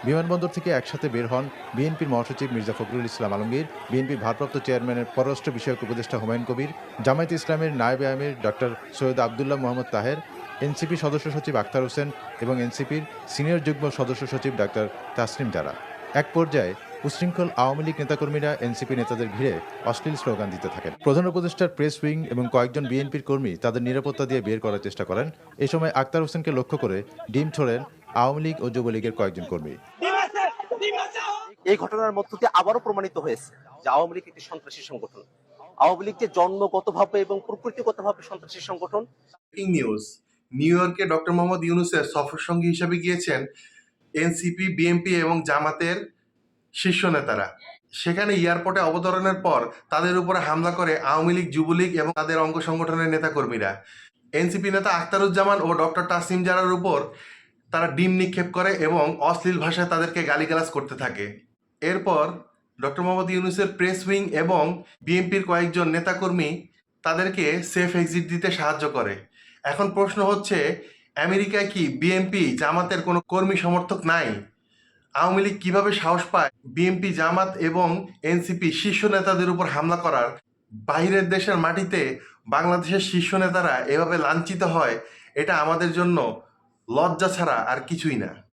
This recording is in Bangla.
বিমানবন্দর থেকে একসাথে বের হন বিএনপির মহাসচিব মির্জা ফখরুল ইসলাম আলমগীর, বিএনপির ভারপ্রাপ্ত চেয়ারম্যানের পররাষ্ট্র বিষয়ক উপদেষ্টা হুমায়ুন কবির, জামায়াতে ইসলামের নায়েবে আমির ডক্টর সৈয়দ আবদুল্লাহ মোহাম্মদ তাহের, এনসিপি সদস্য সচিব আখতার হোসেন এবং এনসিপির সিনিয়র যুগ্ম সদস্য সচিব ডাক্তার তাসনিম জারা। এক পর্যায়ে উচ্ছৃঙ্খল আওয়ামী লীগ নেতাকর্মীরা এনসিপি নেতাদের ঘিরে অশ্লীল স্লোগান দিতে থাকেন। প্রধান উপদেষ্টার প্রেস উইং এবং কয়েকজন বিএনপির কর্মী তাদের নিরাপত্তা দিয়ে বের করার চেষ্টা করেন। এ সময় আখতার হোসেনকে লক্ষ্য করে ডিম ছোড়েন আওয়ামী লীগ ও যুবলীগের কয়েকজন কর্মী। এই ঘটনার মধ্য দিয়ে আবারও প্রমাণিত হয়েছে যে আওয়ামী লীগ একটি সন্ত্রাসী সংগঠন। আওয়ামী লীগ যে জন্মগতভাবে এবং প্রকৃতিগতভাবে সন্ত্রাসী সংগঠন। ব্রেকিং নিউজ, নিউ ইয়র্কে ডক্টর মোহাম্মদ ইউনূসের সফরসঙ্গী হিসেবে গিয়েছেন এনসিপি, বিএনপি এবং জামাতের শীর্ষ নেতারা। সেখানে এয়ারপোর্টে অবতরণের পর তাদের উপরে হামলা করে আওয়ামী লীগ, যুবলীগ এবং তাদের অঙ্গ সংগঠনের নেতাকর্মীরা। এনসিপি নেতা আখতারুজ্জামান ও ডক্টর তাসনিম জারার উপর তারা ডিম নিক্ষেপ করে এবং অশ্লীল ভাষায় তাদেরকে গালিগালাজ করতে থাকে। এরপর ডক্টর মোহাম্মদ ইউনূসের প্রেস উইং এবং বিএনপির কয়েকজন নেতাকর্মী তাদেরকে সেফ এক্সিট দিতে সাহায্য করে। এখন প্রশ্ন হচ্ছে, আমেরিকায় কি বিএনপি জামাতের কোনো কর্মী সমর্থক নাই? আওয়ামী লীগ কিভাবে সাহস পায় বিএনপি, জামাত এবং এনসিপি শীর্ষ নেতাদের উপর হামলা করার? বাইরের দেশের মাটিতে বাংলাদেশের শীর্ষ নেতারা এভাবে লাঞ্ছিত হয়, এটা আমাদের জন্য লজ্জা ছাড়া আর কিছুই না।